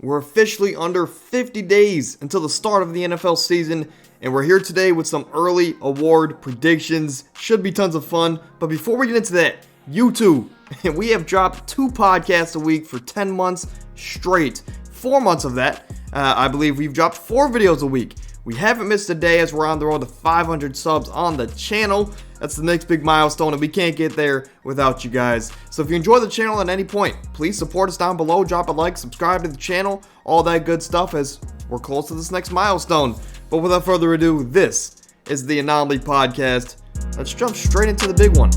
We're officially under 50 days until the start of the NFL season, and we're here today with some early award predictions. Should be tons of fun, but before we get into that, YouTube, we have dropped 2 podcasts a week for 10 months straight. 4 months of that, I believe we've dropped 4 videos a week. We haven't missed a day as we're on the road to 500 subs on the channel. That's the next big milestone, and we can't get there without you guys. So if you enjoy the channel at any point, please support us down below, drop a like, subscribe to the channel, all that good stuff as we're close to this next milestone. But without further ado, this is the Anomaly Podcast. Let's jump straight into the big one.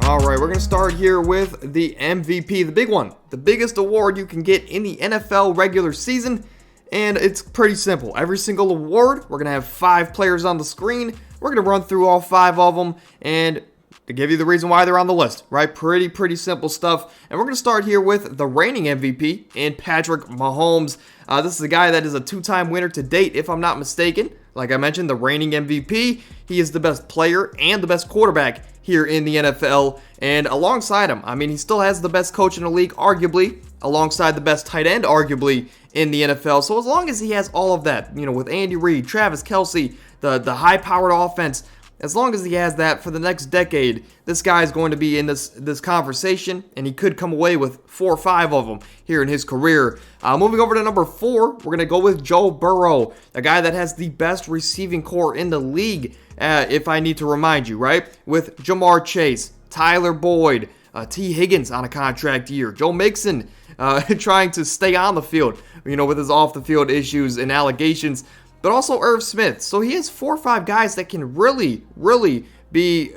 Alright, we're going to start here with the MVP, the big one. The biggest award you can get in the NFL regular season. And it's pretty simple. Every single award, we're going to have 5 players on the screen. We're going to run through all 5 of them and to give you the reason why they're on the list, right? Pretty simple stuff. And we're going to start here with the reigning MVP in Patrick Mahomes. This is a guy that is a 2-time winner to date, if I'm not mistaken. Like I mentioned, the reigning MVP. He is the best player and the best quarterback here in the NFL. And alongside him, I mean, he still has the best coach in the league, arguably, alongside the best tight end, arguably, in the NFL. So as long as he has all of that, you know, with Andy Reid, Travis Kelce, the high-powered offense, as long as he has that for the next decade, this guy is going to be in this conversation, and he could come away with 4 or 5 of them here in his career. Moving over to number 4, we're going to go with Joe Burrow, a guy that has the best receiving core in the league, if I need to remind you, right? With Jamar Chase, Tyler Boyd, T. Higgins on a contract year, Joe Mixon trying to stay on the field, you know, with his off-the-field issues and allegations, but also Irv Smith. So he has 4 or 5 guys that can really be,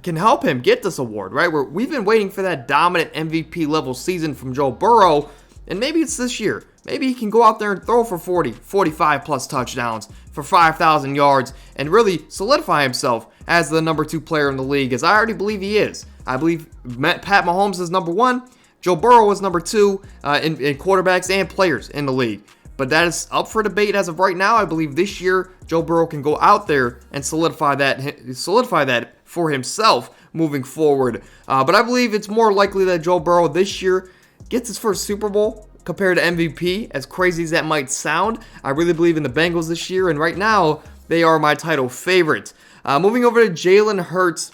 can help him get this award, right? We've been waiting for that dominant MVP level season from Joe Burrow, and maybe it's this year. Maybe he can go out there and throw for 40, 45 plus touchdowns for 5,000 yards and really solidify himself as the number 2 player in the league, as I already believe he is. I believe Pat Mahomes is number 1. Joe Burrow is number 2 in quarterbacks and players in the league. But that is up for debate as of right now. I believe this year Joe Burrow can go out there and solidify that for himself moving forward. But I believe it's more likely that Joe Burrow this year gets his first Super Bowl compared to MVP. As crazy as that might sound, I really believe in the Bengals this year, and right now they are my title favorite. Moving over to Jalen Hurts.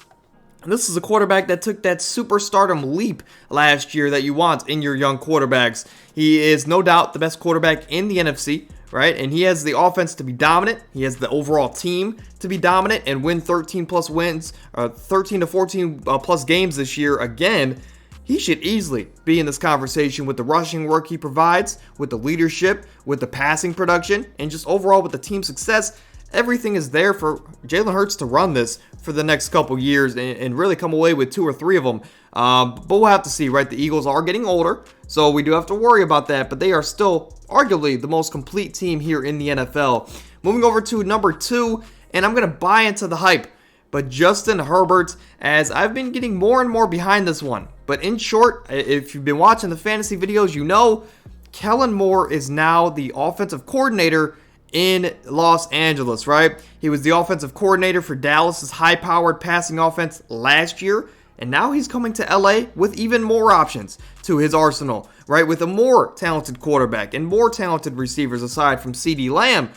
This is a quarterback that took that superstardom leap last year that you want in your young quarterbacks. He is no doubt the best quarterback in the NFC, right? And he has the offense to be dominant. He has the overall team to be dominant and win 13 plus wins, 13 to 14 plus games this year again. He should easily be in this conversation with the rushing work he provides, with the leadership, with the passing production, and just overall with the team success. Everything is there for Jalen Hurts to run this for the next couple years and really come away with 2 or 3 of them. But we'll have to see, right? The Eagles are getting older, so we do have to worry about that. But they are still arguably the most complete team here in the NFL. Moving over to number 2, and I'm going to buy into the hype. But Justin Herbert, as I've been getting more and more behind this one. But in short, if you've been watching the fantasy videos, you know Kellen Moore is now the offensive coordinator in Los Angeles, right? He was the offensive coordinator for Dallas's high-powered passing offense last year, and now he's coming to LA with even more options to his arsenal, right? With a more talented quarterback and more talented receivers aside from CeeDee Lamb.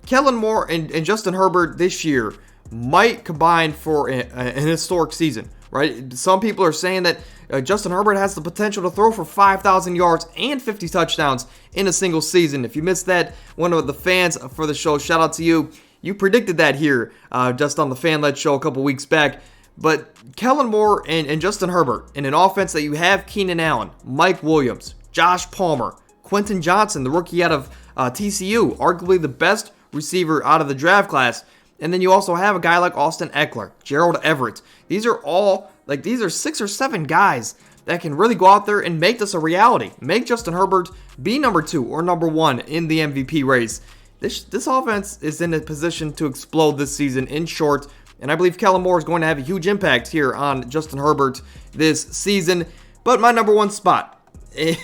Kellen Moore and Justin Herbert this year might combine for an historic season, right? Some people are saying that Justin Herbert has the potential to throw for 5,000 yards and 50 touchdowns in a single season. If you missed that, one of the fans for the show, shout out to you. You predicted that here just on the Fan-Led show a couple weeks back. But Kellen Moore and Justin Herbert in an offense that you have Keenan Allen, Mike Williams, Josh Palmer, Quentin Johnson, the rookie out of TCU, arguably the best receiver out of the draft class. And then you also have a guy like Austin Eckler, Gerald Everett. These are 6 or 7 guys that can really go out there and make this a reality. Make Justin Herbert be number 2 or number 1 in the MVP race. This offense is in a position to explode this season in short. And I believe Kellen Moore is going to have a huge impact here on Justin Herbert this season. But my number 1 spot, and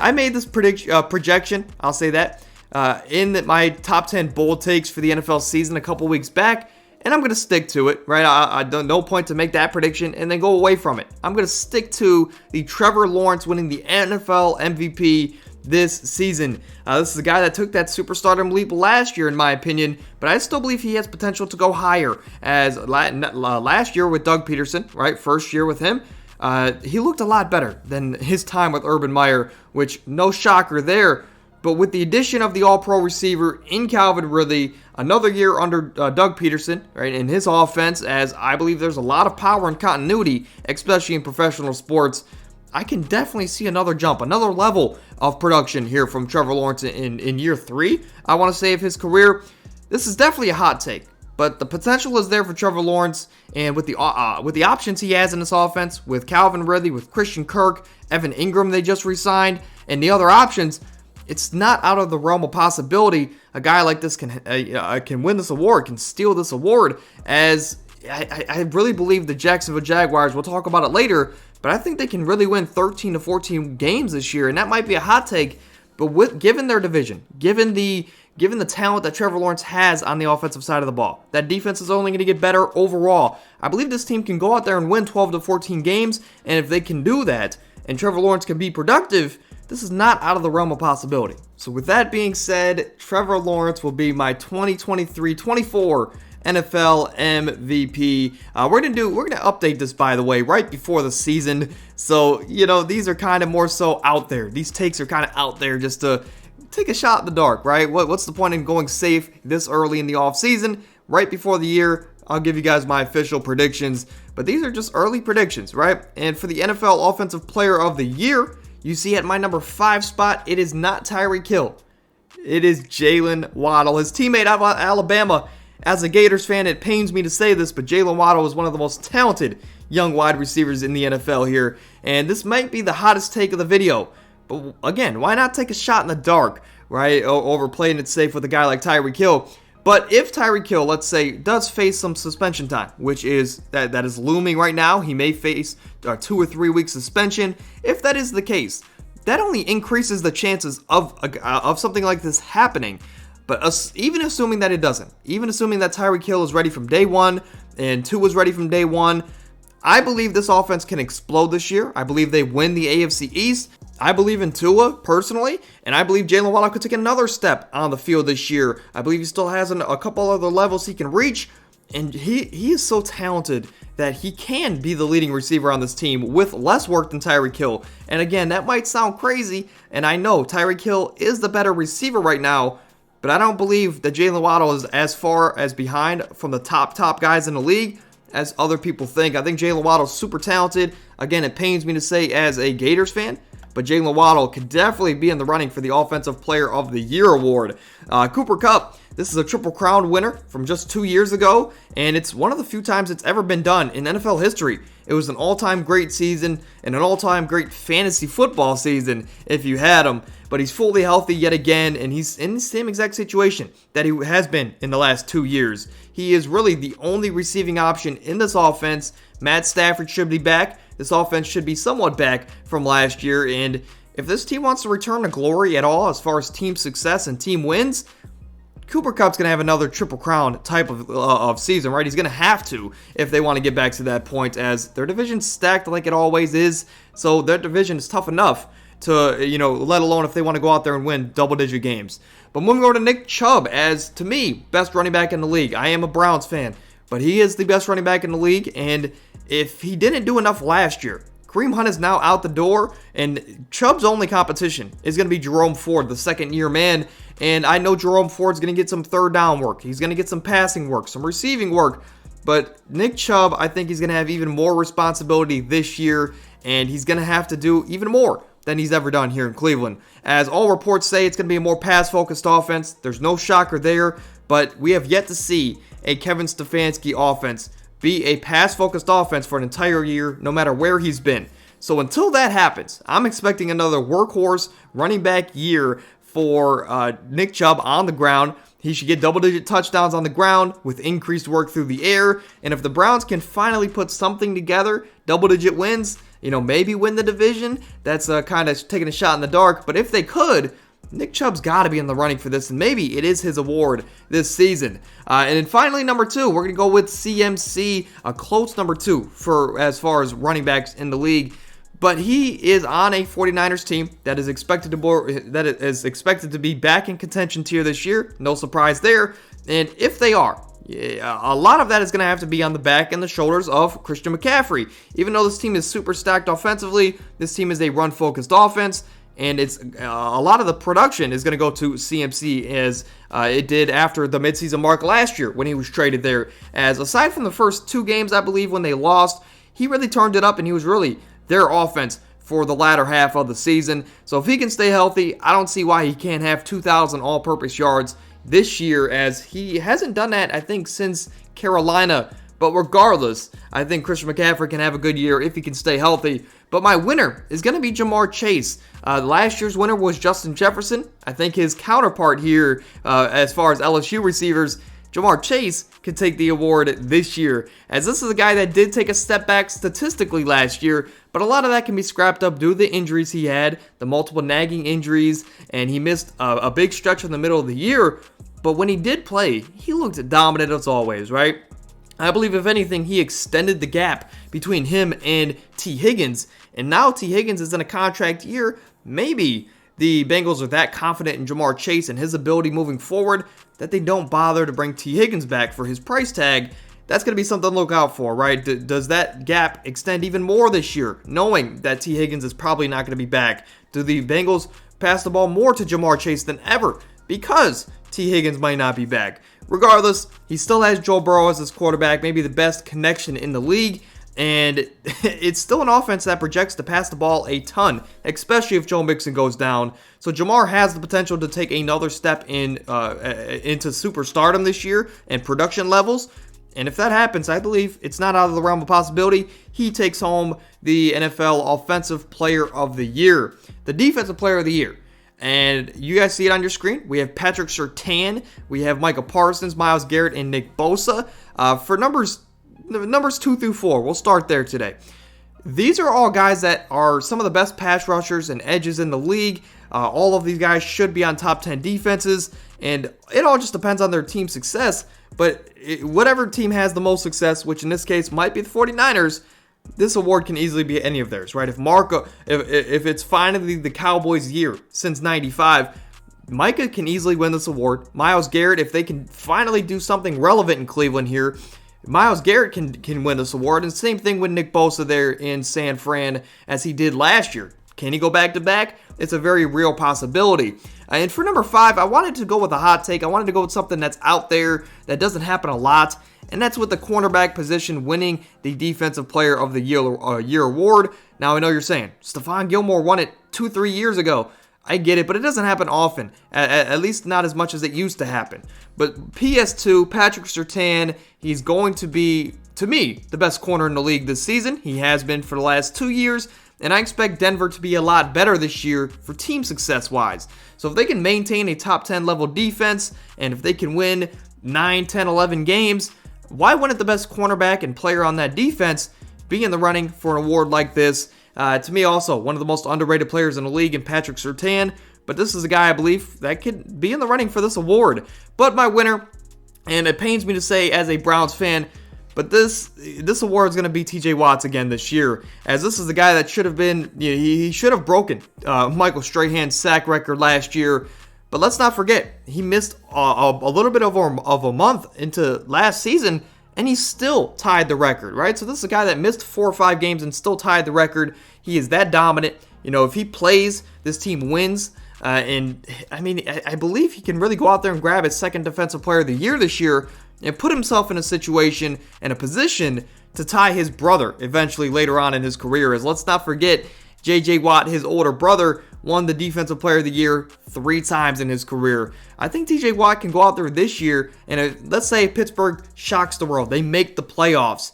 I made this projection, I'll say that, in my top 10 bold takes for the NFL season a couple weeks back. and I'm going to stick to it, right? I don't, no point to make that prediction and then go away from it. I'm going to stick to the Trevor Lawrence winning the NFL MVP this season. This is a guy that took that superstardom leap last year, in my opinion, but I still believe he has potential to go higher. As last year with Doug Peterson, right? First year with him, he looked a lot better than his time with Urban Meyer, which no shocker there. But with the addition of the all-pro receiver in Calvin Ridley, another year under Doug Peterson, right, in his offense, as I believe there's a lot of power and continuity, especially in professional sports, I can definitely see another jump, another level of production here from Trevor Lawrence in year 3, I want to say, of his career. This is definitely a hot take, but the potential is there for Trevor Lawrence, and with the options he has in this offense, with Calvin Ridley, with Christian Kirk, Evan Ingram they just re-signed, and the other options, it's not out of the realm of possibility a guy like this can win this award, can steal this award, as I really believe the Jacksonville Jaguars, we'll talk about it later, but I think they can really win 13 to 14 games this year, and that might be a hot take, but given their division, given the talent that Trevor Lawrence has on the offensive side of the ball, that defense is only going to get better overall. I believe this team can go out there and win 12 to 14 games, and if they can do that, and Trevor Lawrence can be productive, this is not out of the realm of possibility. So with that being said, Trevor Lawrence will be my 2023-24 NFL MVP. We're gonna update this, by the way, right before the season. So, these are kind of more so out there. These takes are kind of out there just to take a shot in the dark, right? What's the point in going safe this early in the offseason? Right before the year, I'll give you guys my official predictions. But these are just early predictions, right? And for the NFL Offensive Player of the Year, you see at my number 5 spot, it is not Tyreek Hill. It is Jaylen Waddle, his teammate out of Alabama. As a Gators fan, it pains me to say this, but Jaylen Waddle is one of the most talented young wide receivers in the NFL here. And this might be the hottest take of the video. But again, why not take a shot in the dark, right? Over playing it safe with a guy like Tyreek Hill. But if Tyreek Hill, let's say, does face some suspension time, which is that is looming right now, he may face a 2 or 3 week suspension. If that is the case, that only increases the chances of something like this happening. But even assuming that it doesn't, even assuming that Tyreek Hill is ready from day one and Tua is ready from day one, I believe this offense can explode this year. I believe they win the AFC East. I believe in Tua personally, and I believe Jaylen Waddle could take another step on the field this year. I believe he still has a couple other levels he can reach, and he is so talented that he can be the leading receiver on this team with less work than Tyreek Hill. And again, that might sound crazy, and I know Tyreek Hill is the better receiver right now, but I don't believe that Jaylen Waddle is as far as behind from the top guys in the league as other people think. I think Jaylen Waddle is super talented. Again, it pains me to say as a Gators fan, but Jaylen Waddle could definitely be in the running for the Offensive Player of the Year award. Cooper Kupp, this is a Triple Crown winner from just 2 years ago, and it's one of the few times it's ever been done in NFL history. It was an all-time great season and an all-time great fantasy football season if you had him, but he's fully healthy yet again, and he's in the same exact situation that he has been in the last 2 years. He is really the only receiving option in this offense. Matt Stafford should be back. This offense should be somewhat back from last year, and if this team wants to return to glory at all as far as team success and team wins, Cooper Kupp's going to have another Triple Crown type of season, right? He's going to have to if they want to get back to that point, as their division's stacked like it always is, so their division is tough enough to, let alone if they want to go out there and win double-digit games. But moving over to Nick Chubb, as to me, best running back in the league. I am a Browns fan, but he is the best running back in the league, and if he didn't do enough last year, Kareem Hunt is now out the door, and Chubb's only competition is going to be Jerome Ford, the second-year man, and I know Jerome Ford's going to get some third down work. He's going to get some passing work, some receiving work, but Nick Chubb, I think he's going to have even more responsibility this year, and he's going to have to do even more than he's ever done here in Cleveland. As all reports say, it's going to be a more pass-focused offense. There's no shocker there, but we have yet to see a Kevin Stefanski offense be a pass-focused offense for an entire year, no matter where he's been. So until that happens, I'm expecting another workhorse running back year for Nick Chubb on the ground. He should get double-digit touchdowns on the ground with increased work through the air. And if the Browns can finally put something together, double-digit wins, maybe win the division, that's kind of taking a shot in the dark. But if they could, Nick Chubb's got to be in the running for this, and maybe it is his award this season. And then finally, number 2, we're going to go with CMC, a close number 2 for as far as running backs in the league. But he is on a 49ers team that is expected to be back in contention tier this year. No surprise there. And if they are, a lot of that is going to have to be on the back and the shoulders of Christian McCaffrey. Even though this team is super stacked offensively, this team is a run-focused offense, and it's a lot of the production is going to go to CMC as it did after the midseason mark last year when he was traded there. As aside from the first 2 games, I believe, when they lost, he really turned it up, and he was really their offense for the latter half of the season. So if he can stay healthy, I don't see why he can't have 2,000 all-purpose yards this year, as he hasn't done that, I think, since Carolina. But regardless, I think Christian McCaffrey can have a good year if he can stay healthy. But my winner is going to be Ja'Marr Chase. Last year's winner was Justin Jefferson. I think his counterpart here, as far as LSU receivers, Ja'Marr Chase could take the award this year, as this is a guy that did take a step back statistically last year, but a lot of that can be scrapped up due to the injuries he had, the multiple nagging injuries, and he missed a big stretch in the middle of the year. But when he did play, he looked dominant as always, right? I believe, if anything, he extended the gap between him and T. Higgins, and now T. Higgins is in a contract year. Maybe the Bengals are that confident in Ja'Marr Chase and his ability moving forward that they don't bother to bring T. Higgins back for his price tag. That's going to be something to look out for, right? Does that gap extend even more this year, knowing that T. Higgins is probably not going to be back? Do the Bengals pass the ball more to Ja'Marr Chase than ever because T. Higgins might not be back? Regardless, he still has Joe Burrow as his quarterback, maybe the best connection in the league. And it's still an offense that projects to pass the ball a ton, especially if Joe Mixon goes down. So Ja'Marr has the potential to take another step into superstardom this year and production levels. And if that happens, I believe it's not out of the realm of possibility. He takes home the NFL Offensive Player of the Year, the Defensive Player of the Year. And you guys see it on your screen. We have Patrick Surtain, we have Micah Parsons, Myles Garrett, and Nick Bosa. For numbers 2 through 4, we'll start there today. These are all guys that are some of the best pass rushers and edges in the league. All of these guys should be on top 10 defenses, and it all just depends on their team success. But whatever team has the most success, which in this case might be the 49ers, this award can easily be any of theirs, right? If it's finally the Cowboys' year since '95, Micah can easily win this award. Myles Garrett, if they can finally do something relevant in Cleveland here, Myles Garrett can win this award. And same thing with Nick Bosa there in San Fran as he did last year. Can he go back-to-back? It's a very real possibility. And for number 5, I wanted to go with a hot take. I wanted to go with something that's out there that doesn't happen a lot. And that's with the cornerback position winning the Defensive Player of the Year award. Now, I know you're saying, Stephon Gilmore won it 2-3 years ago. I get it, but it doesn't happen often, at least not as much as it used to happen. But PS2, Patrick Surtain, he's going to be, to me, the best corner in the league this season. He has been for the last 2 years, and I expect Denver to be a lot better this year for team success-wise. So if they can maintain a top 10 level defense, and if they can win 9, 10, 11 games, why wouldn't the best cornerback and player on that defense be in the running for an award like this? To me also, one of the most underrated players in the league in Patrick Surtain, but this is a guy I believe that could be in the running for this award. But my winner, and it pains me to say as a Browns fan, but this award is going to be TJ Watts again this year, as this is the guy that should have been, he should have broken Michael Strahan's sack record last year. But let's not forget, he missed a little bit of a month into last season, and he still tied the record, right? So this is a guy that missed 4 or 5 games and still tied the record. He is that dominant. If he plays, this team wins. And I mean, I believe he can really go out there and grab his second Defensive Player of the Year this year and put himself in a situation and a position to tie his brother eventually later on in his career. As let's not forget, J.J. Watt, his older brother, won the Defensive Player of the Year 3 times in his career. I think T.J. Watt can go out there this year, and let's say Pittsburgh shocks the world. They make the playoffs.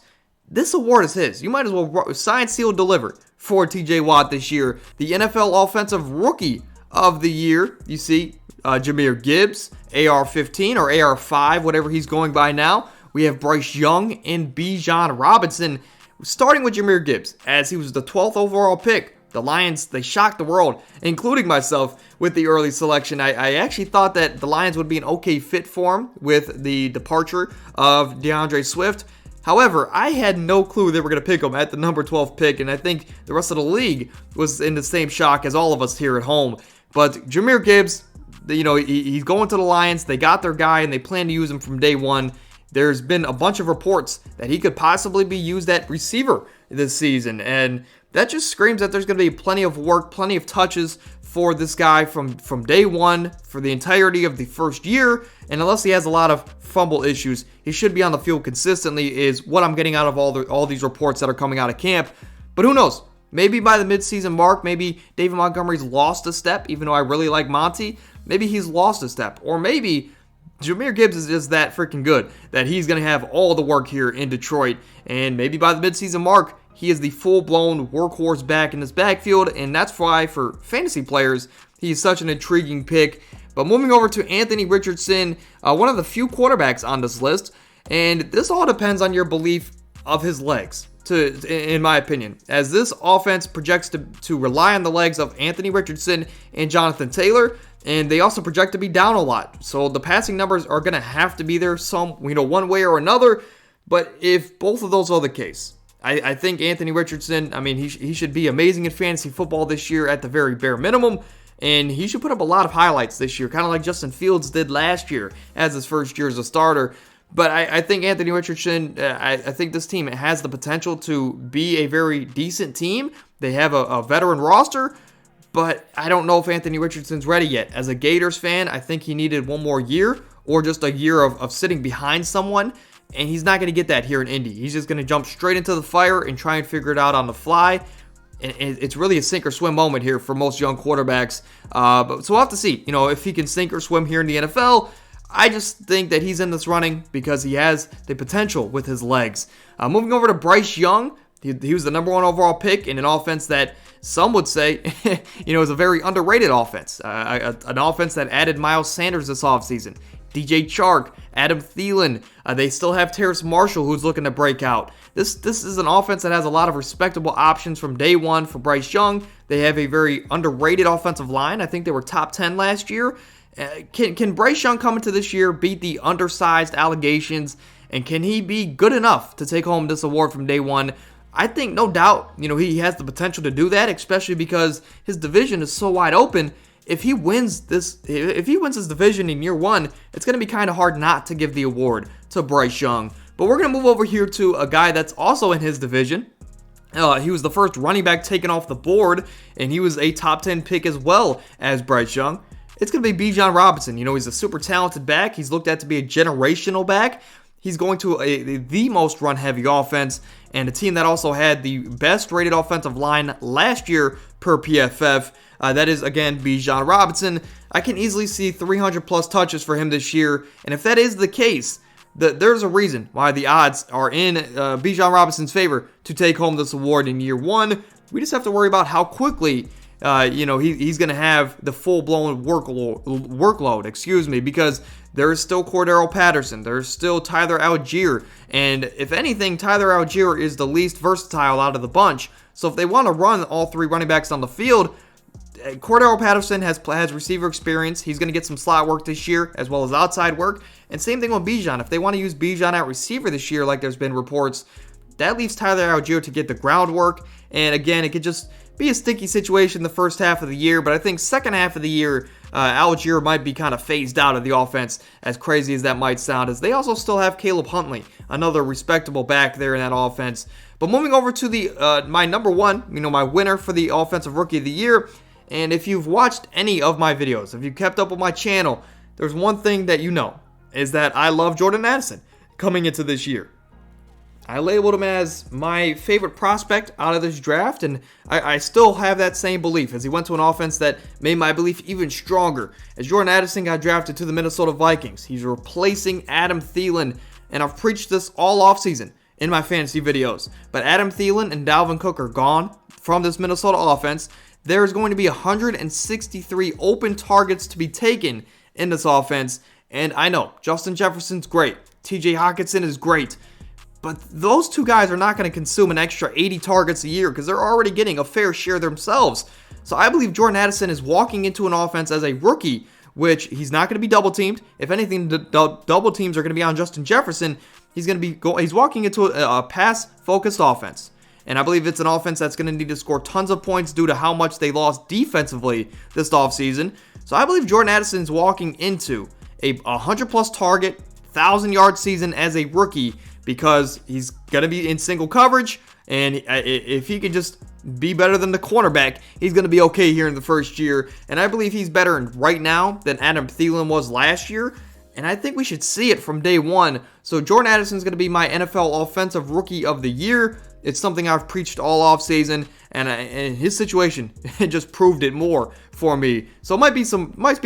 This award is his. You might as well sign, seal, deliver for T.J. Watt this year. The NFL Offensive Rookie of the Year, you see, Jahmyr Gibbs, AR-15 or AR-5, whatever he's going by now. We have Bryce Young and Bijan Robinson. Starting with Jahmyr Gibbs, as he was the 12th overall pick The Lions, they shocked the world, including myself, with the early selection. I actually thought that the Lions would be an okay fit for him with the departure of DeAndre Swift. However, I had no clue they were going to pick him at the number 12 pick, and I think the rest of the league was in the same shock as all of us here at home. But Jahmyr Gibbs, he's going to the Lions. They got their guy, and they plan to use him from day one. There's been a bunch of reports that he could possibly be used at receiver this season, and that just screams that there's going to be plenty of work, plenty of touches for this guy from day one for the entirety of the first year. And unless he has a lot of fumble issues, he should be on the field consistently is what I'm getting out of all these reports that are coming out of camp. But who knows? Maybe by the midseason mark, maybe David Montgomery's lost a step, even though I really like Monty. Maybe he's lost a step. Or maybe Jahmyr Gibbs is just that freaking good that he's going to have all the work here in Detroit. And maybe by the midseason mark, he is the full-blown workhorse back in this backfield, and that's why, for fantasy players, he's such an intriguing pick. But moving over to Anthony Richardson, one of the few quarterbacks on this list, and this all depends on your belief of his legs, in my opinion, as this offense projects to rely on the legs of Anthony Richardson and Jonathan Taylor, and they also project to be down a lot. So the passing numbers are going to have to be there one way or another, but if both of those are the case, I think Anthony Richardson, he should be amazing in fantasy football this year at the very bare minimum, and he should put up a lot of highlights this year, kind of like Justin Fields did last year as his first year as a starter. But I think Anthony Richardson, I think this team has the potential to be a very decent team. They have a veteran roster, but I don't know if Anthony Richardson's ready yet. As a Gators fan, I think he needed one more year or just a year of sitting behind someone. And he's not going to get that here in Indy. He's just going to jump straight into the fire and try and figure it out on the fly. And it's really a sink or swim moment here for most young quarterbacks. So we'll have to see, if he can sink or swim here in the NFL. I just think that he's in this running because he has the potential with his legs. Moving over to Bryce Young, he was the number 1 overall pick in an offense that some would say, is a very underrated offense. An offense that added Miles Sanders this offseason. DJ Chark, Adam Thielen. They still have Terrace Marshall, who's looking to break out. This is an offense that has a lot of respectable options from day one for Bryce Young. They have a very underrated offensive line. I think they were top 10 last year. Can Bryce Young come into this year, beat the undersized allegations, and can he be good enough to take home this award from day one? I think no doubt, he has the potential to do that, especially because his division is so wide open. If he wins this division in year one, it's going to be kind of hard not to give the award to Bryce Young. But we're going to move over here to a guy that's also in his division. He was the first running back taken off the board, and he was a top 10 pick as well as Bryce Young. It's going to be Bijan Robinson. He's a super talented back. He's looked at to be a generational back. He's going to the most run-heavy offense, and a team that also had the best-rated offensive line last year per PFF. That is, again, Bijan Robinson. I can easily see 300-plus touches for him this year, and if that is the case, there's a reason why the odds are in Bijan Robinson's favor to take home this award in year one. We just have to worry about how quickly he's going to have the full-blown workload, because there is still Cordero Patterson. There's still Tyler Algier. And if anything, Tyler Algier is the least versatile out of the bunch. So if they want to run all 3 running backs on the field, Cordero Patterson has receiver experience. He's going to get some slot work this year as well as outside work. And same thing with Bijan. If they want to use Bijan at receiver this year, like there's been reports, that leaves Tyler Algier to get the groundwork. And again, it could just be a sticky situation the first half of the year, but I think second half of the year, Algier might be kind of phased out of the offense, as crazy as that might sound, as they also still have Caleb Huntley, another respectable back there in that offense. But moving over to my number 1, my winner for the Offensive Rookie of the Year, and if you've watched any of my videos, if you've kept up with my channel, there's one thing that is that I love Jordan Addison coming into this year. I labeled him as my favorite prospect out of this draft, and I still have that same belief as he went to an offense that made my belief even stronger. As Jordan Addison got drafted to the Minnesota Vikings, he's replacing Adam Thielen, and I've preached this all offseason in my fantasy videos. But Adam Thielen and Dalvin Cook are gone from this Minnesota offense. There's going to be 163 open targets to be taken in this offense, and I know Justin Jefferson's great. TJ Hockenson is great. But those two guys are not going to consume an extra 80 targets a year because they're already getting a fair share themselves. So I believe Jordan Addison is walking into an offense as a rookie, which he's not going to be double teamed. If anything, the double teams are going to be on Justin Jefferson. He's walking into a pass-focused offense. And I believe it's an offense that's going to need to score tons of points due to how much they lost defensively this offseason. So I believe Jordan Addison is walking into a 100-plus target, 1,000-yard season as a rookie because he's going to be in single coverage. And if he can just be better than the cornerback, he's going to be okay here in the first year. And I believe he's better right now than Adam Thielen was last year. And I think we should see it from day one. So Jordan Addison is going to be my NFL Offensive Rookie of the Year. It's something I've preached all offseason, and his situation just proved it more for me. So it might be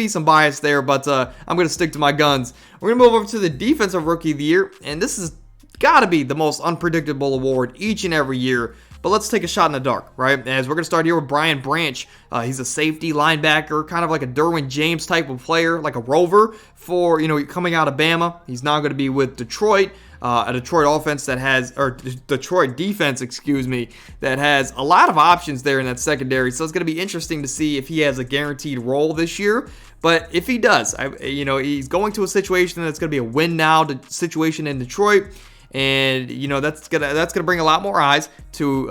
some bias there, but I'm going to stick to my guns. We're going to move over to the Defensive Rookie of the Year, and this has got to be the most unpredictable award each and every year. But let's take a shot in the dark, right? As we're going to start here with Brian Branch. He's a safety linebacker, kind of like a Derwin James type of player, like a rover for, coming out of Bama. He's now going to be with Detroit, a Detroit offense that has, or Detroit defense, that has a lot of options there in that secondary. So it's going to be interesting to see if he has a guaranteed role this year. But if he does, he's going to a situation that's going to be a win now situation in Detroit. And, that's gonna bring a lot more eyes to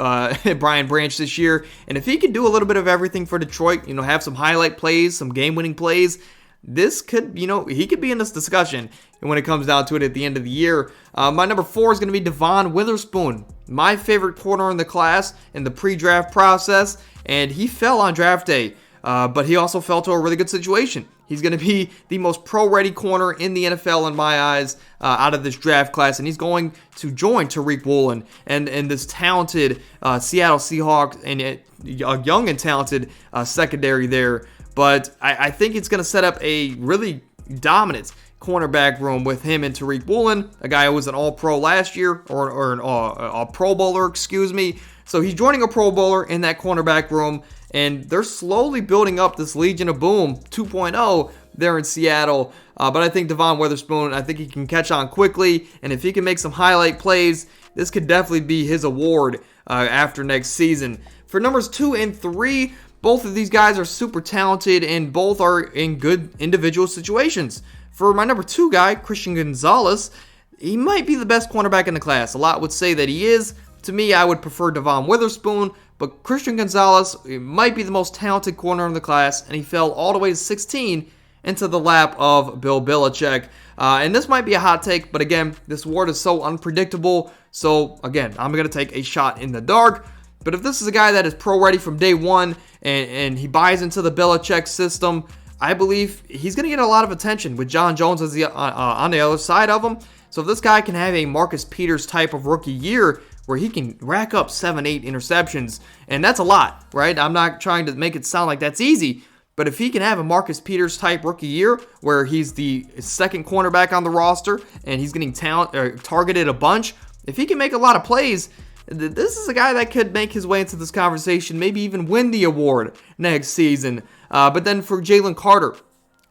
Brian Branch this year. And if he can do a little bit of everything for Detroit, have some highlight plays, some game-winning plays, this could, he could be in this discussion when it comes down to it at the end of the year. My number 4 is going to be Devon Witherspoon, my favorite corner in the class in the pre-draft process. And he fell on draft day, but he also fell to a really good situation. He's going to be the most pro-ready corner in the NFL in my eyes out of this draft class, and he's going to join Tariq Woolen and this talented Seattle Seahawks and a young and talented secondary there. But I think it's going to set up a really dominant cornerback room with him and Tariq Woolen, a guy who was an All-Pro last year, or a Pro Bowler, So he's joining a Pro Bowler in that cornerback room. And they're slowly building up this Legion of Boom 2.0 there in Seattle. But I think Devon Witherspoon, I think he can catch on quickly. And if he can make some highlight plays, this could definitely be his award after next season. For numbers 2 and 3, both of these guys are super talented and both are in good individual situations. For my number 2 guy, Christian Gonzalez, he might be the best cornerback in the class. A lot would say that he is. To me, I would prefer Devon Witherspoon. But Christian Gonzalez might be the most talented corner in the class, and he fell all the way to 16 into the lap of Bill Belichick. And this might be a hot take, but again, this award is so unpredictable. So again, I'm going to take a shot in the dark. But if this is a guy that is pro-ready from day one and he buys into the Belichick system, I believe he's going to get a lot of attention with John Jones on the other side of him. So if this guy can have a Marcus Peters type of rookie year, where he can rack up 7-8 interceptions, and that's a lot, right? I'm not trying to make it sound like that's easy, but if he can have a Marcus Peters type rookie year where he's the second cornerback on the roster and he's getting targeted a bunch, if he can make a lot of plays, this is a guy that could make his way into this conversation, maybe even win the award next season. But then for Jalen Carter,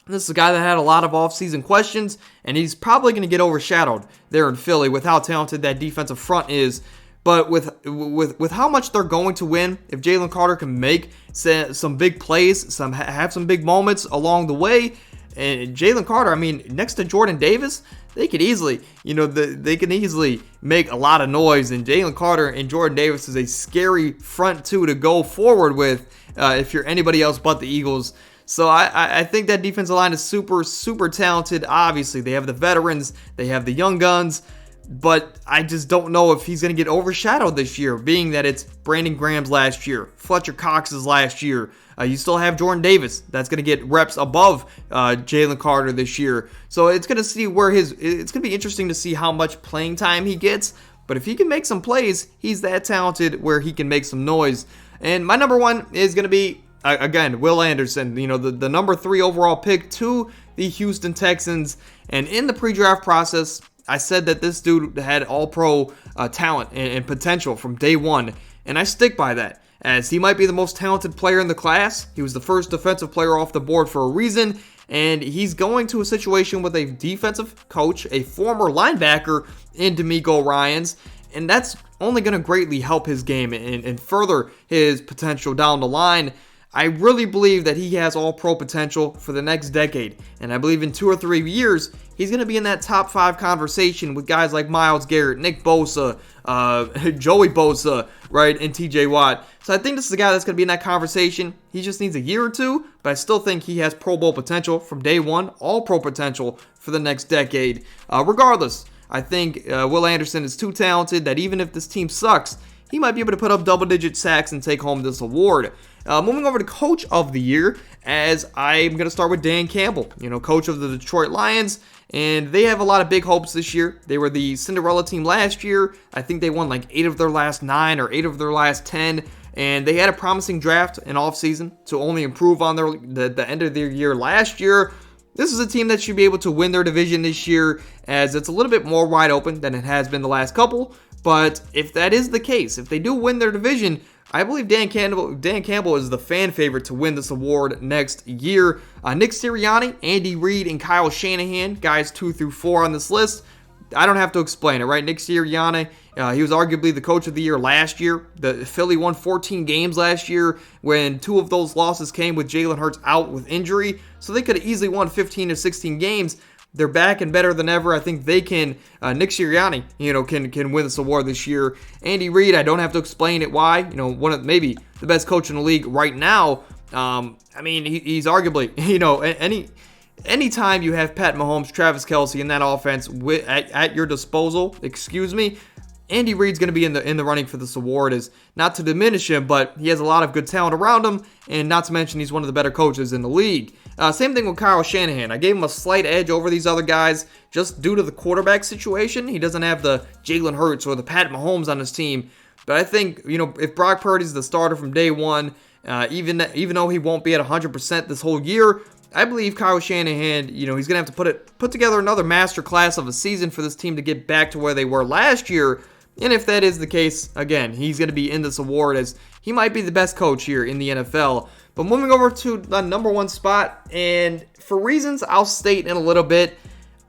this is a guy that had a lot of offseason questions, and he's probably going to get overshadowed there in Philly with how talented that defensive front is. But with how much they're going to win, if Jalen Carter can make some big plays, have some big moments along the way, and Jalen Carter, next to Jordan Davis, they could easily, they can easily make a lot of noise. And Jalen Carter and Jordan Davis is a scary front two to go forward with if you're anybody else but the Eagles. So I think that defensive line is super, super talented. Obviously, they have the veterans, they have the young guns. But I just don't know if he's going to get overshadowed this year, being that it's Brandon Graham's last year, Fletcher Cox's last year. You still have Jordan Davis that's going to get reps above Jalen Carter this year. So it's going to see it's going to be interesting to see how much playing time he gets. But if he can make some plays, he's that talented where he can make some noise. And my number 1 is going to be, again, Will Anderson, the number 3 overall pick to the Houston Texans. And in the pre-draft process, I said that this dude had all-pro talent and potential from day one, and I stick by that, as he might be the most talented player in the class. He was the first defensive player off the board for a reason, And he's going to a situation with a defensive coach, a former linebacker in DeMeco Ryans, and that's only going to greatly help his game and further his potential down the line. I really believe that he has all-pro potential for the next decade, and I believe in 2 or 3 years, he's going to be in that top 5 conversation with guys like Myles Garrett, Nick Bosa, Joey Bosa, right, and TJ Watt. So I think this is a guy that's going to be in that conversation. He just needs a year or two, but I still think he has Pro Bowl potential from day one, all-pro potential for the next decade. Regardless, I think Will Anderson is too talented that even if this team sucks, he might be able to put up double-digit sacks and take home this award. Moving over to Coach of the Year, as I'm going to start with Dan Campbell, coach of the Detroit Lions, and they have a lot of big hopes this year. They were the Cinderella team last year. I think they won like 8 of their last 9 or 8 of their last 10, and they had a promising draft in offseason to only improve on the end of their year last year. This is a team that should be able to win their division this year, as it's a little bit more wide open than it has been the last couple. But if that is the case, if they do win their division, I believe Dan Campbell is the fan favorite to win this award next year. Nick Sirianni, Andy Reid, and Kyle Shanahan, guys 2 through 4 on this list. I don't have to explain it, right? Nick Sirianni, he was arguably the coach of the year last year. The Philly won 14 games last year when 2 of those losses came with Jalen Hurts out with injury. So they could have easily won 15 or 16 games. They're back and better than ever. I think they can. Nick Sirianni, can win this award this year. Andy Reid, I don't have to explain it why. One of maybe the best coach in the league right now. He's arguably, anytime you have Pat Mahomes, Travis Kelce in that offense at your disposal, Andy Reid's going to be in the running for this award. Is not to diminish him, but he has a lot of good talent around him, and not to mention he's one of the better coaches in the league. Same thing with Kyle Shanahan. I gave him a slight edge over these other guys just due to the quarterback situation. He doesn't have the Jalen Hurts or the Pat Mahomes on his team. But I think, if Brock Purdy's the starter from day one, even though he won't be at 100% this whole year, I believe Kyle Shanahan, he's going to have to put together another masterclass of a season for this team to get back to where they were last year. And if that is the case, again, he's going to be in this award as he might be the best coach here in the NFL. But moving over to the number 1 spot, and for reasons I'll state in a little bit,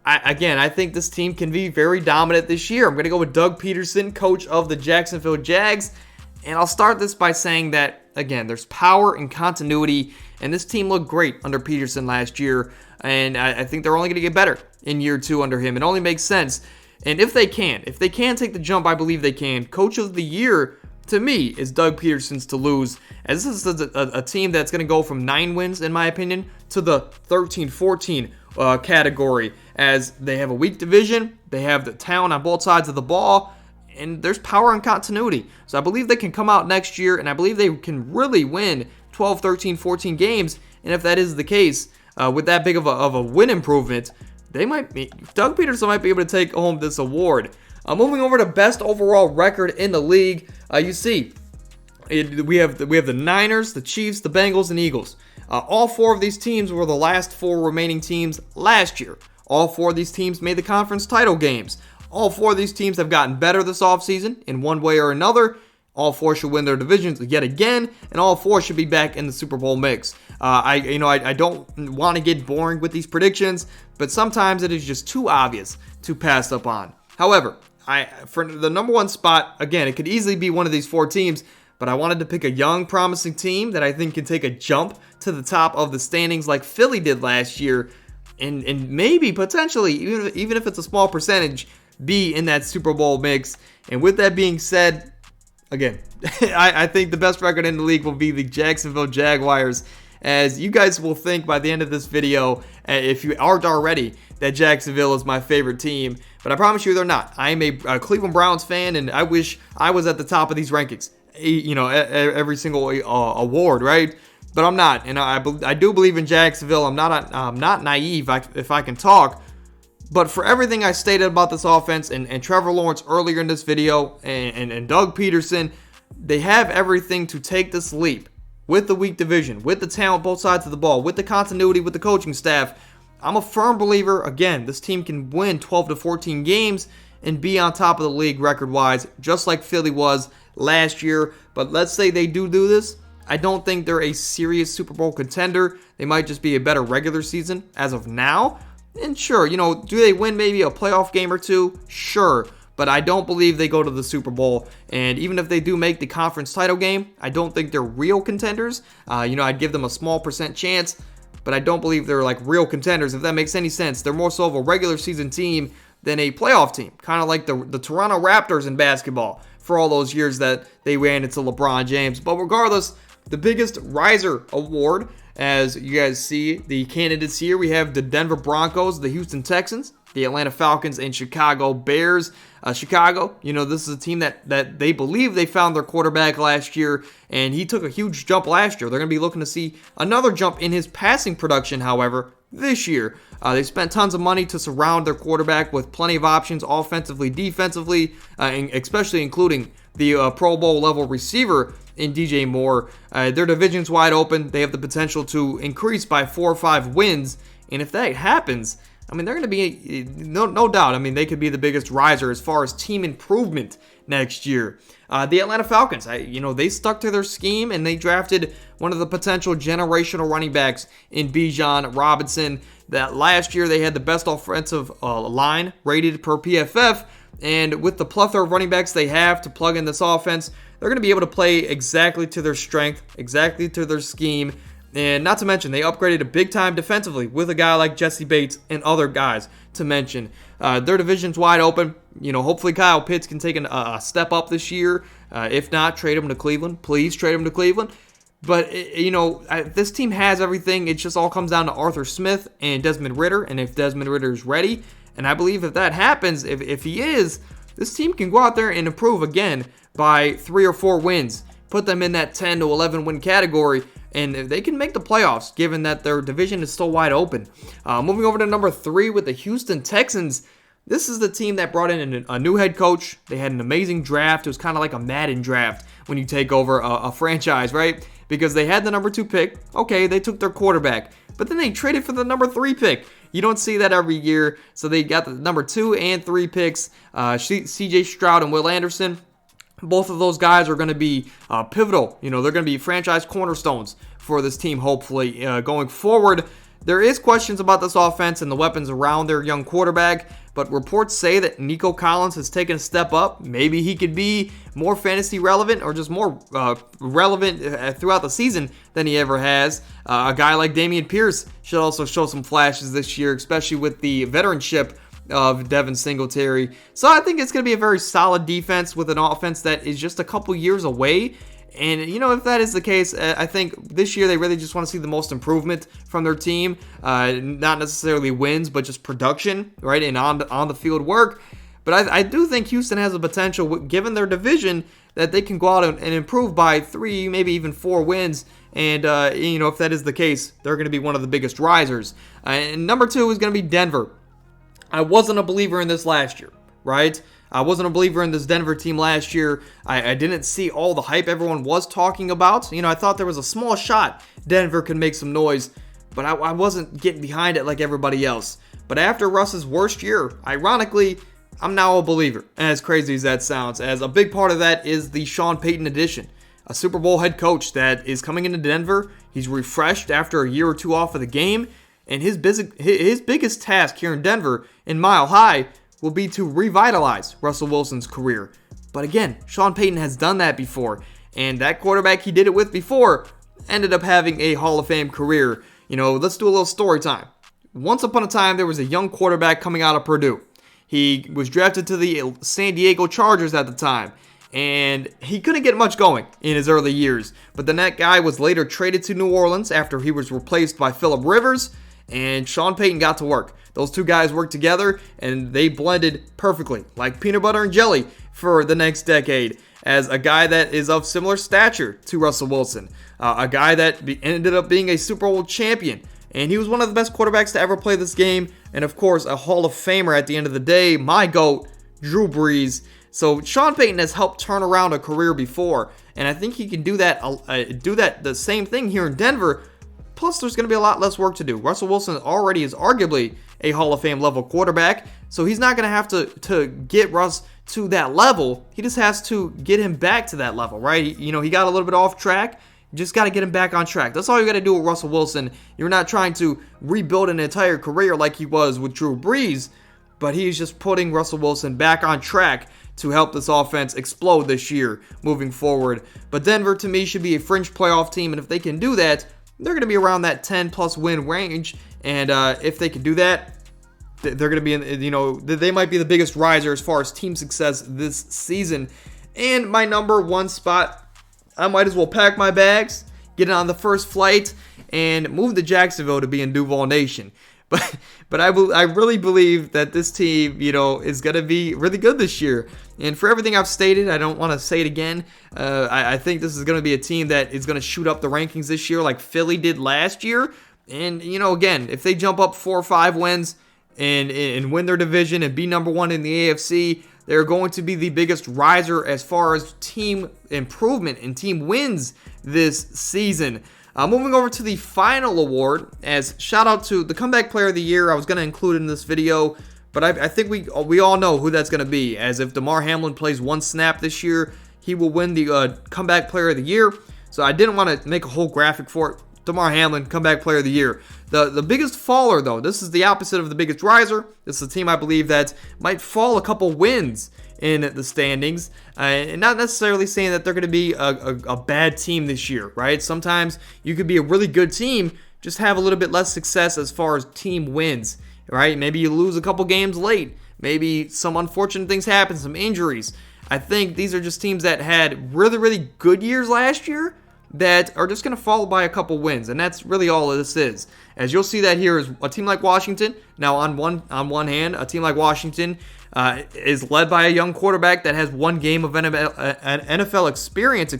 I think this team can be very dominant this year. I'm going to go with Doug Peterson, coach of the Jacksonville Jags. And I'll start this by saying that, again, there's power and continuity, and this team looked great under Peterson last year. And I think they're only going to get better in year 2 under him. It only makes sense. And if they can take the jump, I believe they can. Coach of the Year, to me, is Doug Peterson's to lose, as this is a team that's going to go from 9 wins, in my opinion, to the 13-14 category, as they have a weak division, they have the talent on both sides of the ball, and there's power and continuity. So I believe they can come out next year, and I believe they can really win 12, 13, 14 games, and if that is the case, with that big of a win improvement, Doug Peterson might be able to take home this award. Moving over to best overall record in the league, we have the Niners, the Chiefs, the Bengals, and Eagles. All 4 of these teams were the last 4 remaining teams last year. All 4 of these teams made the conference title games. All 4 of these teams have gotten better this offseason in one way or another. All 4 should win their divisions yet again, and all 4 should be back in the Super Bowl mix. I don't want to get boring with these predictions, but sometimes it is just too obvious to pass up on. However, for the number 1 spot, again, it could easily be one of these 4 teams, but I wanted to pick a young, promising team that I think can take a jump to the top of the standings like Philly did last year, and maybe potentially, even if it's a small percentage, be in that Super Bowl mix. And with that being said, again, I think the best record in the league will be the Jacksonville Jaguars, as you guys will think by the end of this video, if you aren't already, that Jacksonville is my favorite team. But I promise you they're not. I am a Cleveland Browns fan, and I wish I was at the top of these rankings, every single award, right? But I'm not, and I do believe in Jacksonville. I'm not naive, if I can talk. But for everything I stated about this offense and Trevor Lawrence earlier in this video and Doug Peterson, they have everything to take this leap. With the weak division, with the talent both sides of the ball, with the continuity with the coaching staff, I'm a firm believer, again, this team can win 12 to 14 games and be on top of the league record-wise, just like Philly was last year. But let's say they do this, I don't think they're a serious Super Bowl contender. They might just be a better regular season as of now. And sure, do they win maybe a playoff game or two? Sure. But I don't believe they go to the Super Bowl. And even if they do make the conference title game, I don't think they're real contenders. I'd give them a small percent chance, but I don't believe they're like real contenders, if that makes any sense. They're more so of a regular season team than a playoff team, kind of like the Toronto Raptors in basketball for all those years that they ran into LeBron James. But regardless, the biggest riser award, as you guys see the candidates here, we have the Denver Broncos, the Houston Texans, the Atlanta Falcons, and Chicago Bears. Chicago, this is a team that they believe they found their quarterback last year, and he took a huge jump last year. They're going to be looking to see another jump in his passing production, however, this year. They spent tons of money to surround their quarterback with plenty of options offensively, defensively, and especially including the Pro Bowl level receiver in DJ Moore. Their division's wide open. They have the potential to increase by 4 or 5 wins, and if that happens, they're going to be, no doubt, they could be the biggest riser as far as team improvement next year. The Atlanta Falcons, they stuck to their scheme and they drafted one of the potential generational running backs in Bijan Robinson. That last year they had the best offensive line rated per PFF, and with the plethora of running backs they have to plug in this offense, they're going to be able to play exactly to their strength, exactly to their scheme. And not to mention, they upgraded a big time defensively with a guy like Jesse Bates and other guys to mention. Their division's wide open. Hopefully Kyle Pitts can take a step up this year. If not, trade him to Cleveland. Please trade him to Cleveland. But, this team has everything. It just all comes down to Arthur Smith and Desmond Ridder. And if Desmond Ridder is ready, and I believe if that happens, if he is, this team can go out there and improve again by 3 or 4 wins. Put them in that 10 to 11 win category. And they can make the playoffs, given that their division is still wide open. Moving over to number 3 with the Houston Texans. This is the team that brought in a new head coach. They had an amazing draft. It was kind of like a Madden draft when you take over a franchise, right? Because they had the number 2 pick. Okay, they took their quarterback. But then they traded for the number 3 pick. You don't see that every year. So they got the number 2 and 3 picks. CJ Stroud and Will Anderson. Both of those guys are going to be pivotal. They're going to be franchise cornerstones for this team, hopefully, going forward. There is questions about this offense and the weapons around their young quarterback, but reports say that Nico Collins has taken a step up. Maybe he could be more fantasy relevant or just more relevant throughout the season than he ever has. A guy like Dameon Pierce should also show some flashes this year, especially with the veteranship of Devin Singletary. So I think it's going to be a very solid defense with an offense that is just a couple years away. And, if that is the case, I think this year they really just want to see the most improvement from their team. Not necessarily wins, but just production, right, and on the field work. But I do think Houston has a potential, given their division, that they can go out and improve by 3, maybe even 4 wins. And, if that is the case, they're going to be one of the biggest risers. And number 2 is going to be Denver. I wasn't a believer in this last year, right? I wasn't a believer in this Denver team last year. I didn't see all the hype everyone was talking about. I thought there was a small shot Denver could make some noise, but I wasn't getting behind it like everybody else. But after Russ's worst year, ironically, I'm now a believer, as crazy as that sounds, as a big part of that is the Sean Payton addition. A Super Bowl head coach that is coming into Denver. He's refreshed after a year or 2 off of the game. And his biggest task here in Denver, in Mile High, will be to revitalize Russell Wilson's career. But again, Sean Payton has done that before. And that quarterback he did it with before ended up having a Hall of Fame career. Let's do a little story time. Once upon a time, there was a young quarterback coming out of Purdue. He was drafted to the San Diego Chargers at the time. And he couldn't get much going in his early years. But then that guy was later traded to New Orleans after he was replaced by Phillip Rivers. And Sean Payton got to work. Those two guys worked together, and they blended perfectly, like peanut butter and jelly, for the next decade. As a guy that is of similar stature to Russell Wilson, a guy that ended up being a Super Bowl champion, and he was one of the best quarterbacks to ever play this game, and of course, a Hall of Famer at the end of the day, my GOAT, Drew Brees. So Sean Payton has helped turn around a career before, and I think he can do that the same thing here in Denver. Plus, there's going to be a lot less work to do. Russell Wilson already is arguably a Hall of Fame level quarterback, so he's not going to have to get Russ to that level. He just has to get him back to that level, right? He got a little bit off track. You just got to get him back on track. That's all you got to do with Russell Wilson. You're not trying to rebuild an entire career like he was with Drew Brees, but he's just putting Russell Wilson back on track to help this offense explode this year moving forward. But Denver, to me, should be a fringe playoff team, and if they can do that, they're going to be around that 10-plus win range, and if they can do that, they're going to be in, they might be the biggest riser as far as team success this season. And my number one spot, I might as well pack my bags, get on the first flight, and move to Jacksonville to be in Duval Nation. But I really believe that this team, is going to be really good this year. And for everything I've stated, I don't want to say it again. I think this is going to be a team that is going to shoot up the rankings this year like Philly did last year. And, again, if they jump up 4 or 5 wins and win their division and be number one in the AFC, they're going to be the biggest riser as far as team improvement and team wins this season. Moving over to the final award, as shout out to the Comeback Player of the Year. I was going to include in this video, but I think we all know who that's going to be. As if Damar Hamlin plays one snap this year, he will win the Comeback Player of the Year. So I didn't want to make a whole graphic for it. Damar Hamlin, Comeback Player of the Year. The biggest faller, though, this is the opposite of the biggest riser. This is a team I believe that might fall a couple wins in the standings, and not necessarily saying that they're going to be a bad team this year, right? Sometimes you could be a really good team, just have a little bit less success as far as team wins, right? Maybe you lose a couple games late. Maybe some unfortunate things happen, some injuries. I think these are just teams that had really, really good years last year that are just going to fall by a couple wins, and that's really all this is. As you'll see that here is a team like Washington. Now, on one hand, a team like Washington is led by a young quarterback that has 1 game of NFL experience.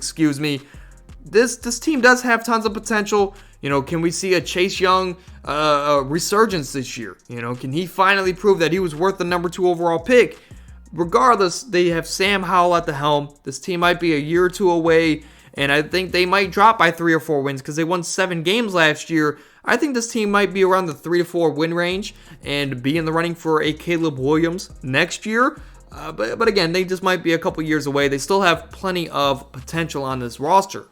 This team does have tons of potential. Can we see a Chase Young resurgence this year? Can he finally prove that he was worth the number 2 overall pick? Regardless, they have Sam Howell at the helm. This team might be a year or 2 away, and I think they might drop by 3 or 4 wins because they won 7 games last year. I think this team might be around the 3 to 4 win range and be in the running for a Caleb Williams next year. But again, they just might be a couple years away. They still have plenty of potential on this roster.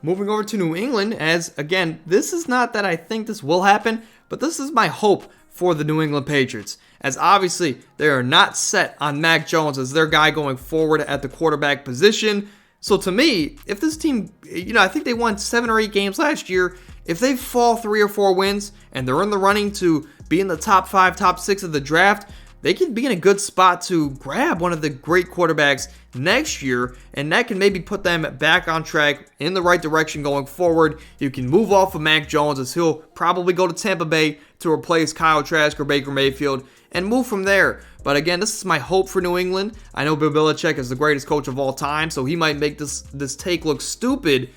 Moving over to New England, as again, this is not that I think this will happen, but this is my hope for the New England Patriots. As obviously, they are not set on Mac Jones as their guy going forward at the quarterback position. So to me, if this team, I think they won 7 or 8 games last year. If they fall 3 or 4 wins and they're in the running to be in the top 5, top 6 of the draft, they can be in a good spot to grab one of the great quarterbacks next year, and that can maybe put them back on track in the right direction going forward. You can move off of Mac Jones, as he'll probably go to Tampa Bay to replace Kyle Trask or Baker Mayfield, and move from there. But again, this is my hope for New England. I know Bill Belichick is the greatest coach of all time, so he might make this take look stupid.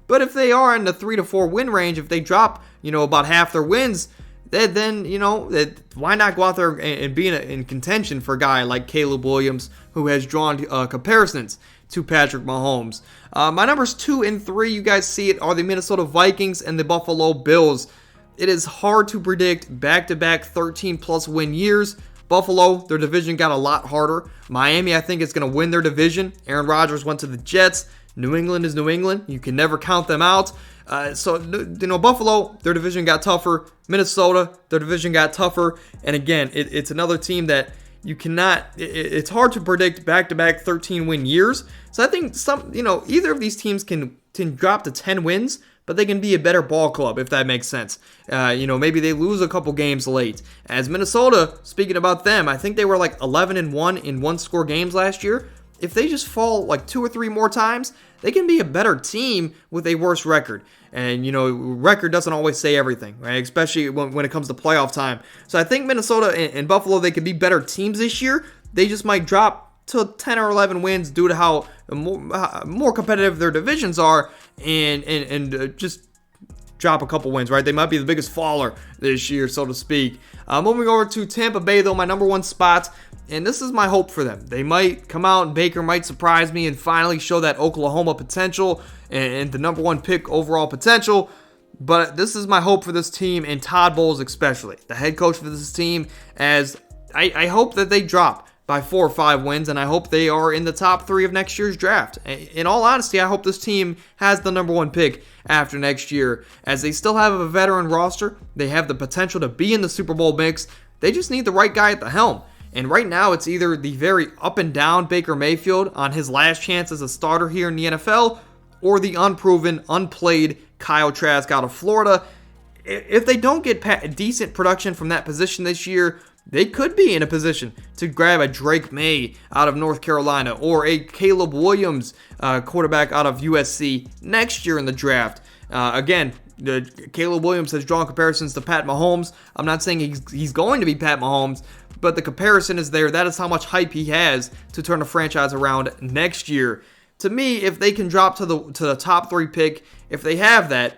But if they are in the 3 to 4 win range, if they drop, about half their wins, then why not go out there and be in contention for a guy like Caleb Williams, who has drawn comparisons to Patrick Mahomes. My numbers 2 and 3, you guys see it, are the Minnesota Vikings and the Buffalo Bills. It is hard to predict back-to-back 13-plus win years. Buffalo, their division got a lot harder. Miami, I think, is going to win their division. Aaron Rodgers went to the Jets. New England is New England. You can never count them out. Buffalo, their division got tougher. Minnesota, their division got tougher. And again, it's another team that you cannot, it's hard to predict back-to-back 13-win years. So I think either of these teams can drop to 10 wins, but they can be a better ball club, if that makes sense. Maybe they lose a couple games late. As Minnesota, speaking about them, I think they were like 11-1 in one-score games last year. If they just fall like 2 or 3 more times, they can be a better team with a worse record. And, record doesn't always say everything, right? Especially when it comes to playoff time. So I think Minnesota and Buffalo, they could be better teams this year. They just might drop to 10 or 11 wins due to how more competitive their divisions are and just drop a couple wins, right? They might be the biggest faller this year, so to speak. Moving over to Tampa Bay, though, my number 1 spot. And this is my hope for them. They might come out and Baker might surprise me and finally show that Oklahoma potential and the number 1 pick overall potential. But this is my hope for this team and Todd Bowles especially, the head coach for this team, as I hope that they drop by 4 or 5 wins, and I hope they are in the top 3 of next year's draft. In all honesty, I hope this team has the number 1 pick after next year, as they still have a veteran roster. They have the potential to be in the Super Bowl mix. They just need the right guy at the helm. And right now, it's either the very up and down Baker Mayfield on his last chance as a starter here in the NFL, or the unproven, unplayed Kyle Trask out of Florida. If they don't get decent production from that position this year, they could be in a position to grab a Drake May out of North Carolina or a Caleb Williams quarterback out of USC next year in the draft. Again, Caleb Williams has drawn comparisons to Pat Mahomes. I'm not saying he's going to be Pat Mahomes, but the comparison is there. That is how much hype he has to turn a franchise around next year. To me, if they can drop to the top 3 pick, if they have that,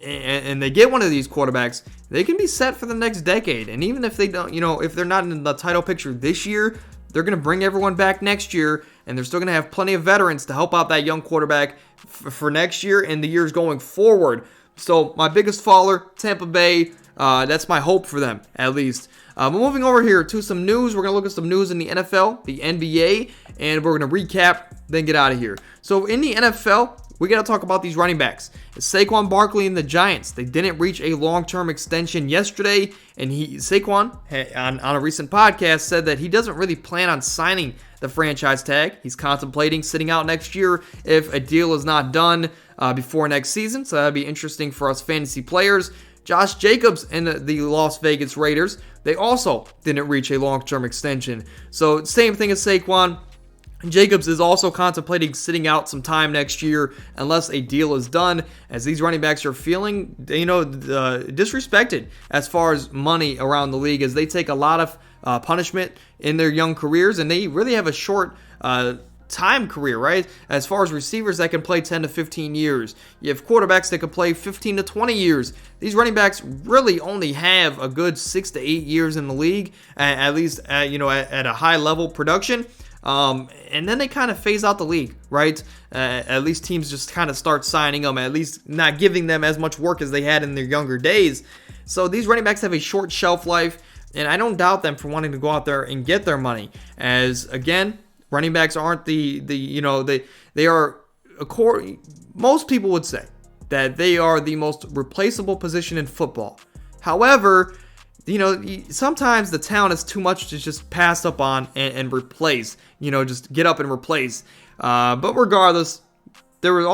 and they get one of these quarterbacks, they can be set for the next decade. And even if they don't, if they're not in the title picture this year, they're going to bring everyone back next year, and they're still going to have plenty of veterans to help out that young quarterback for next year and the years going forward. So my biggest faller, Tampa Bay. That's my hope for them, at least. But moving over here to some news. We're going to look at some news in the NFL, the NBA, and we're going to recap, then get out of here. So in the NFL, we got to talk about these running backs. Saquon Barkley and the Giants, they didn't reach a long-term extension yesterday, and Saquon, on a recent podcast, said that he doesn't really plan on signing the franchise tag. He's contemplating sitting out next year if a deal is not done before next season, so that'd be interesting for us fantasy players. Josh Jacobs and the Las Vegas Raiders, they also didn't reach a long-term extension. So same thing as Saquon. Jacobs is also contemplating sitting out some time next year unless a deal is done, as these running backs are feeling, disrespected as far as money around the league, as they take a lot of punishment in their young careers, and they really have a short time career, right? As far as receivers that can play 10 to 15 years. You have quarterbacks that can play 15 to 20 years. These running backs really only have a good 6 to 8 years in the league, at least at a high level production. And then they kind of phase out the league, right? At least teams just kind of start signing them, at least not giving them as much work as they had in their younger days. So these running backs have a short shelf life, and I don't doubt them for wanting to go out there and get their money. As again, running backs aren't they are, most people would say that they are the most replaceable position in football. However, sometimes the talent is too much to just pass up on and replace. Just get up and replace. But regardless, there was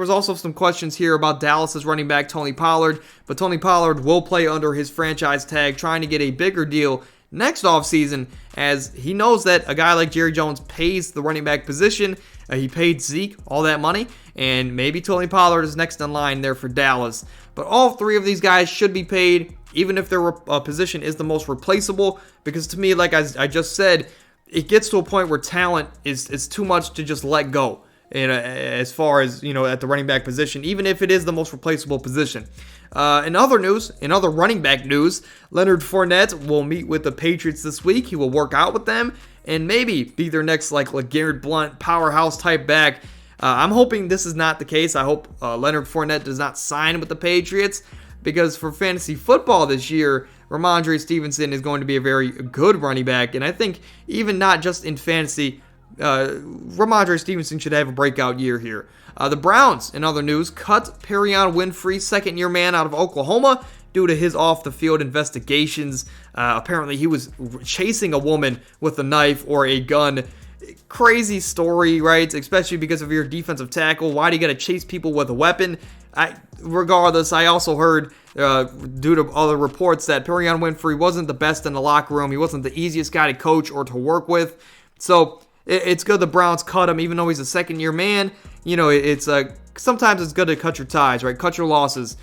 also some questions here about Dallas's running back Tony Pollard. But Tony Pollard will play under his franchise tag, trying to get a bigger deal next offseason, as he knows that a guy like Jerry Jones pays the running back position. He paid Zeke all that money, and maybe Tony Pollard is next in line there for Dallas. But all 3 of these guys should be paid, even if their position is the most replaceable, because to me, like I just said, it gets to a point where talent is too much to just let go. As far as, at the running back position, even if it is the most replaceable position. In other running back news, Leonard Fournette will meet with the Patriots this week. He will work out with them and maybe be their next LeGarrette Blount powerhouse type back. I'm hoping this is not the case. I hope Leonard Fournette does not sign with the Patriots, because for fantasy football this year, Ramondre Stevenson is going to be a very good running back. And I think even not just in fantasy, Ramondre Stevenson should have a breakout year here. The Browns, in other news, cut Perion Winfrey, second-year man out of Oklahoma, due to his off-the-field investigations. Apparently, he was chasing a woman with a knife or a gun. Crazy story, right? Especially because of your defensive tackle. Why do you got to chase people with a weapon? Regardless, I also heard, due to other reports, that Perion Winfrey wasn't the best in the locker room. He wasn't the easiest guy to coach or to work with. So it's good the Browns cut him, even though he's a second-year man. It's sometimes it's good to cut your ties, right? Cut your losses.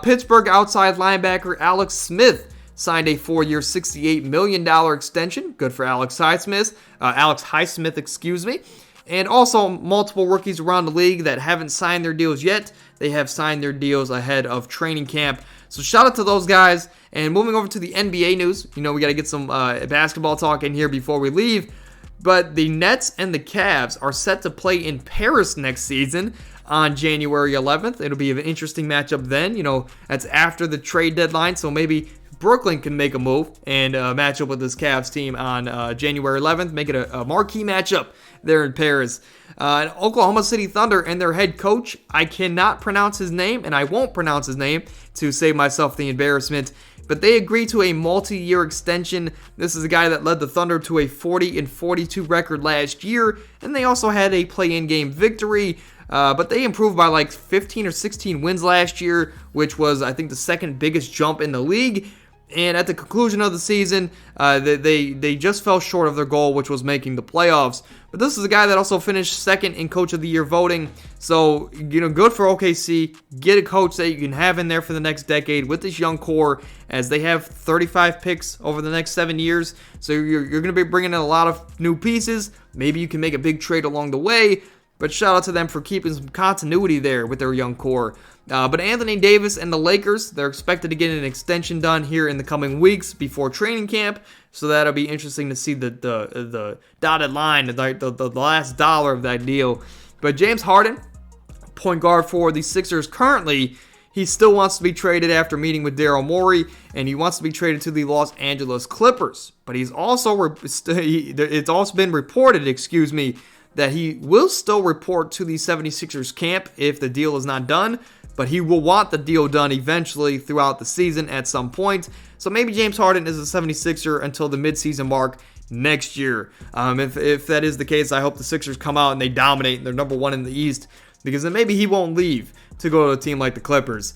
Pittsburgh outside linebacker Alex Smith signed a 4-year, $68 million extension. Good for Alex Highsmith, excuse me. And also multiple rookies around the league that haven't signed their deals yet. They have signed their deals ahead of training camp. So shout out to those guys. And moving over to the NBA news, we got to get some basketball talk in here before we leave. But the Nets and the Cavs are set to play in Paris next season on January 11th. It'll be an interesting matchup then. That's after the trade deadline, so maybe Brooklyn can make a move and match up with this Cavs team on January 11th, make it a marquee matchup there in Paris. And Oklahoma City Thunder and their head coach, I cannot pronounce his name, and I won't pronounce his name to save myself the embarrassment, but they agreed to a multi-year extension. This is a guy that led the Thunder to a 40-42 record last year, and they also had a play-in game victory. But they improved by like 15 or 16 wins last year, which was, I think, the second biggest jump in the league. And at the conclusion of the season, they just fell short of their goal, which was making the playoffs. But this is a guy that also finished second in Coach of the Year voting. So, good for OKC. Get a coach that you can have in there for the next decade with this young core, as they have 35 picks over the next 7 years. So you're going to be bringing in a lot of new pieces. Maybe you can make a big trade along the way. But shout out to them for keeping some continuity there with their young core. But Anthony Davis and the Lakers, they're expected to get an extension done here in the coming weeks before training camp. So that'll be interesting to see the dotted line, the last dollar of that deal. But James Harden, point guard for the Sixers currently, he still wants to be traded after meeting with Daryl Morey, and he wants to be traded to the Los Angeles Clippers. But it's also been reported, that he will still report to the 76ers camp if the deal is not done, but he will want the deal done eventually throughout the season at some point. So maybe James Harden is a 76er until the midseason mark next year. If that is the case, I hope the Sixers come out and they dominate and they're number one in the East, because then maybe he won't leave to go to a team like the Clippers.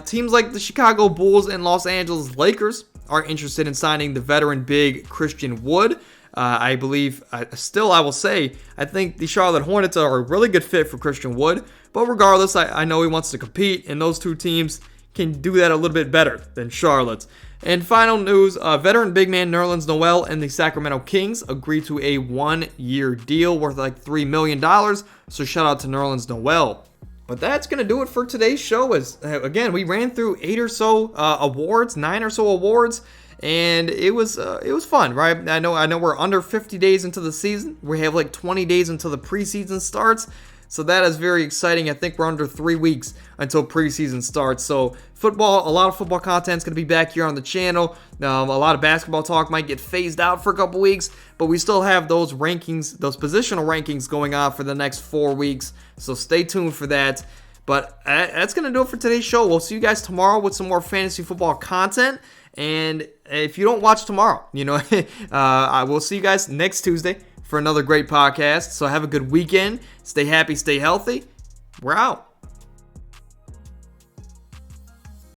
Teams like the Chicago Bulls and Los Angeles Lakers are interested in signing the veteran big Christian Wood. I believe, I will say, I think the Charlotte Hornets are a really good fit for Christian Wood. But regardless, I know he wants to compete, and those two teams can do that a little bit better than Charlotte. And final news, veteran big man Nerlens Noel and the Sacramento Kings agreed to a 1-year deal worth like $3 million. So shout out to Nerlens Noel. But that's going to do it for today's show. Again, we ran through 8 or so awards, 9 or so awards. And it was fun, right? I know we're under 50 days into the season. We have like 20 days until the preseason starts. So that is very exciting. I think we're under 3 weeks until preseason starts. So a lot of football content is going to be back here on the channel. A lot of basketball talk might get phased out for a couple weeks, but we still have those rankings, those positional rankings going on for the next 4 weeks. So stay tuned for that. But that's going to do it for today's show. We'll see you guys tomorrow with some more fantasy football content. And if you don't watch tomorrow, I will see you guys next Tuesday for another great podcast. So have a good weekend. Stay happy, stay healthy. We're out.